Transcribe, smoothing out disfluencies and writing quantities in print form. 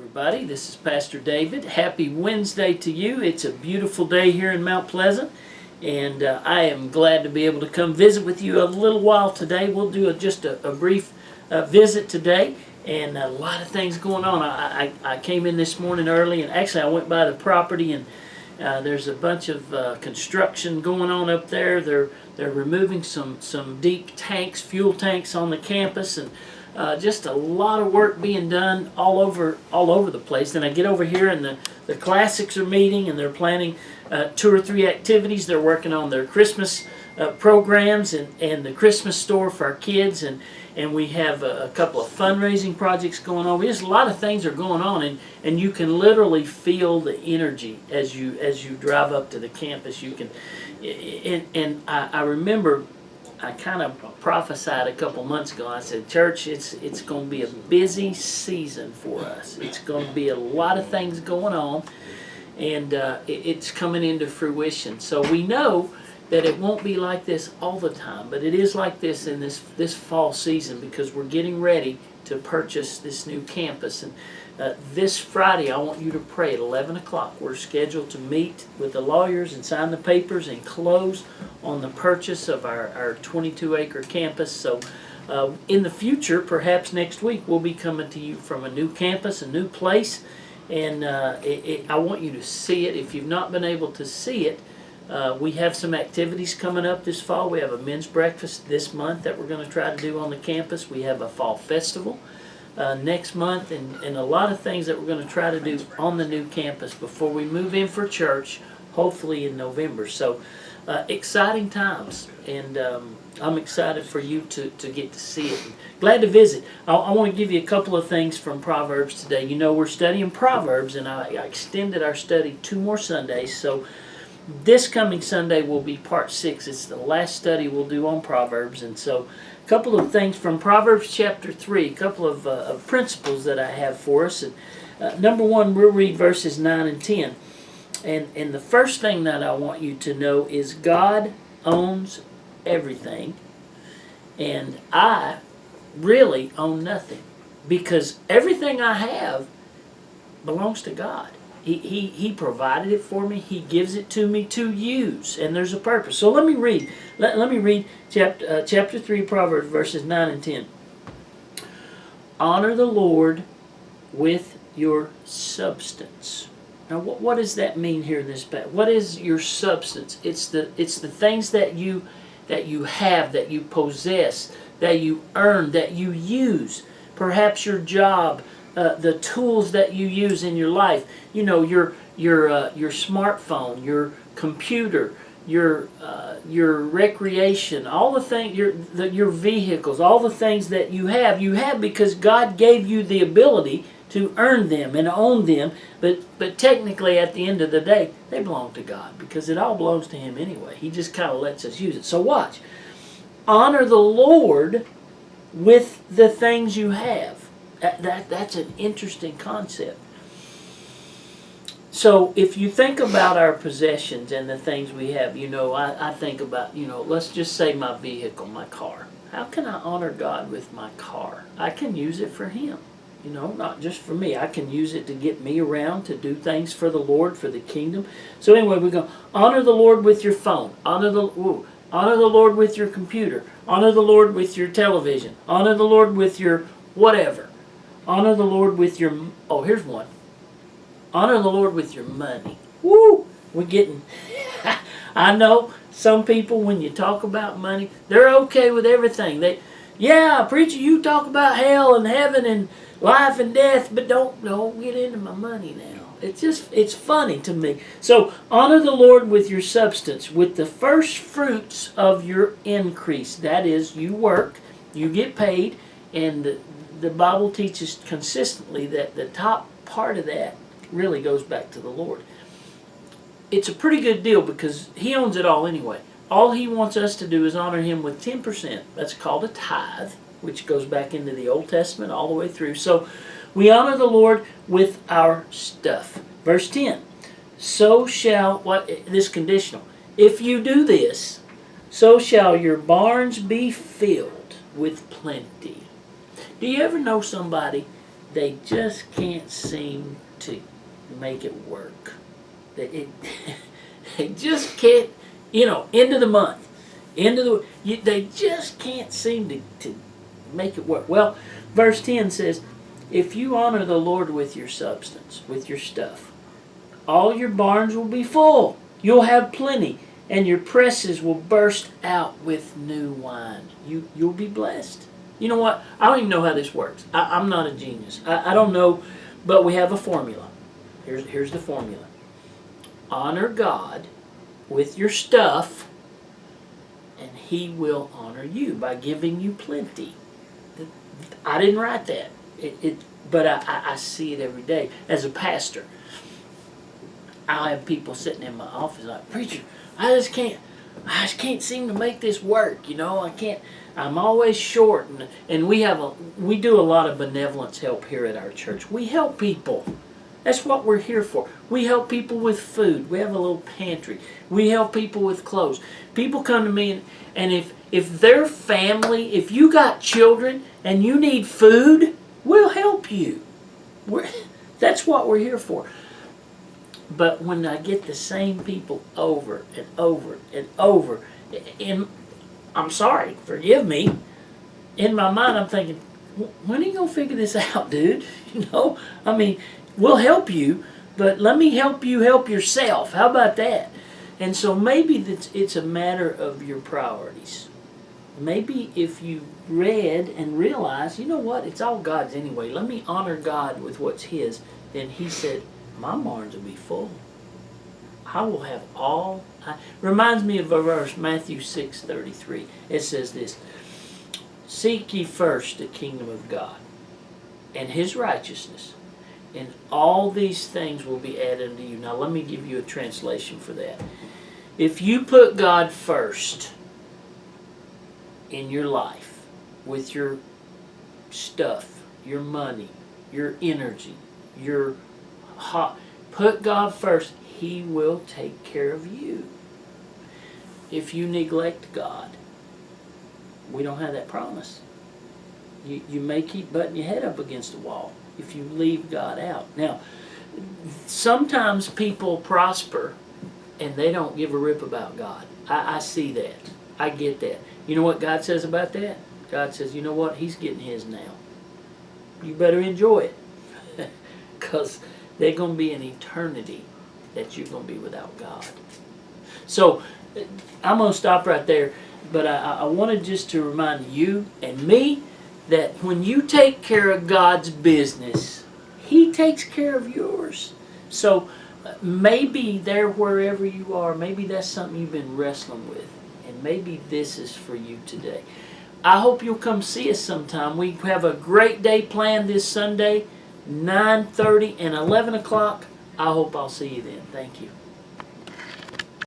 everybody. This is Pastor David. Happy Wednesday to you. It's a beautiful day here in Mount Pleasant, and I am glad to be able to come visit with you a little while today. We'll do just a brief visit today, and a lot of things going on. I came in this morning early, and actually I went by the property, and there's a bunch of construction going on up there. They're removing some deep tanks, fuel tanks on the campus, and just a lot of work being done all over the place. Then I get over here and the classics are meeting and they're planning 2 or 3 activities. They're working on their Christmas programs and the Christmas store for our kids, and we have a couple of fundraising projects going on. Just a lot of things are going on, and you can literally feel the energy as you drive up to the campus. You can, and I remember I kind of prophesied a couple months ago. I said, church, it's going to be a busy season for us. It's going to be a lot of things going on, and it's coming into fruition. So we know that it won't be like this all the time, but it is like this in this fall season because we're getting ready to purchase this new campus. And this Friday, I want you to pray at 11 o'clock. We're scheduled to meet with the lawyers and sign the papers and close on the purchase of our 22-acre campus. So in the future, perhaps next week, we'll be coming to you from a new campus, a new place. And I want you to see it. If you've not been able to see it, we have some activities coming up this fall. We have a men's breakfast this month that we're going to try to do on the campus. We have a fall festival next month, and a lot of things that we're going to try to do on the new campus before we move in for church, hopefully in November. So exciting times, and I'm excited for you to get to see it. Glad to visit. I want to give you a couple of things from Proverbs today. You know, we're studying Proverbs, and I extended our study 2 more Sundays, so this coming Sunday will be part 6. It's the last study we'll do on Proverbs. And so a couple of things from Proverbs chapter 3, a couple of principles that I have for us. And, number 1, we'll read verses 9 and 10. And the first thing that I want you to know is God owns everything. And I really own nothing, because everything I have belongs to God. He provided it for me. He gives it to me to use, and there's a purpose. So let me read. Let me read chapter 3, Proverbs, verses 9 and 10. Honor the Lord with your substance. Now, what does that mean here in this passage? What is your substance? It's the things that you have, that you possess, that you earn, that you use. Perhaps your job. The tools that you use in your life, you know, your smartphone, your computer, your recreation, all the things, your vehicles, all the things that you have because God gave you the ability to earn them and own them. But technically, at the end of the day, they belong to God because it all belongs to Him anyway. He just kind of lets us use it. So watch, honor the Lord with the things you have. That's an interesting concept. So if you think about our possessions and the things we have, you know, I think about, you know, let's just say my vehicle, my car. How can I honor God with my car? I can use it for Him, you know, not just for me. I can use it to get me around, to do things for the Lord, for the kingdom. So anyway, we go, honor the Lord with your phone. Honor the Lord with your computer. Honor the Lord with your television. Honor the Lord with your whatever. Honor the Lord with your, here's one. Honor the Lord with your money. Woo! We're getting, I know some people, when you talk about money, they're okay with everything. Preacher, you talk about hell and heaven and life and death, but don't get into my money now. It's funny to me. So honor the Lord with your substance, with the first fruits of your increase. That is, you work, you get paid, and the Bible teaches consistently that the top part of that really goes back to the Lord. It's a pretty good deal because He owns it all anyway. All He wants us to do is honor Him with 10%. That's called a tithe, which goes back into the Old Testament all the way through. So we honor the Lord with our stuff. Verse 10. So shall, this conditional. If you do this, so shall your barns be filled with plenty. Do you ever know somebody they just can't seem to make it work. They just can't, end of the month, they just can't seem to make it work. Well, verse 10 says, if you honor the Lord with your substance, with your stuff, all your barns will be full. You'll have plenty, and your presses will burst out with new wine. You'll be blessed. You know what? I don't even know how this works. I'm not a genius. I don't know, but we have a formula. Here's the formula. Honor God with your stuff, and He will honor you by giving you plenty. I didn't write that, but I see it every day. As a pastor, I'll have people sitting in my office like, preacher, I just can't seem to make this work. I can't. I'm always short, and we do a lot of benevolence help here at our church. We help people. That's what we're here for. We help people with food. We have a little pantry. We help people with clothes. People come to me, and if their family, if you got children and you need food, we'll help you. That's what we're here for. But when I get the same people over and over and over, and I'm sorry, forgive me, in my mind I'm thinking, when are you going to figure this out, dude? We'll help you, but let me help you help yourself. How about that? And so maybe it's a matter of your priorities. Maybe if you read and realized, you know what, it's all God's anyway. Let me honor God with what's His. Then He said, my barns will be full. I will have all. Reminds me of a verse, Matthew 6:33. It says this, seek ye first the kingdom of God and His righteousness, and all these things will be added unto you. Now let me give you a translation for that. If you put God first in your life, with your stuff, your money, your energy, put God first, He will take care of you. If you neglect God, we don't have that promise. You may keep butting your head up against the wall if you leave God out. Now, sometimes people prosper and they don't give a rip about God. I see that. I get that. You know what God says about that? God says, you know what? He's getting His now. You better enjoy it. Because there's going to be an eternity that you're going to be without God. So, I'm going to stop right there. But I wanted just to remind you and me that when you take care of God's business, He takes care of yours. So maybe there, wherever you are, maybe that's something you've been wrestling with. And maybe this is for you today. I hope you'll come see us sometime. We have a great day planned this Sunday, 9:30 and 11 o'clock. I hope I'll see you then. Thank you.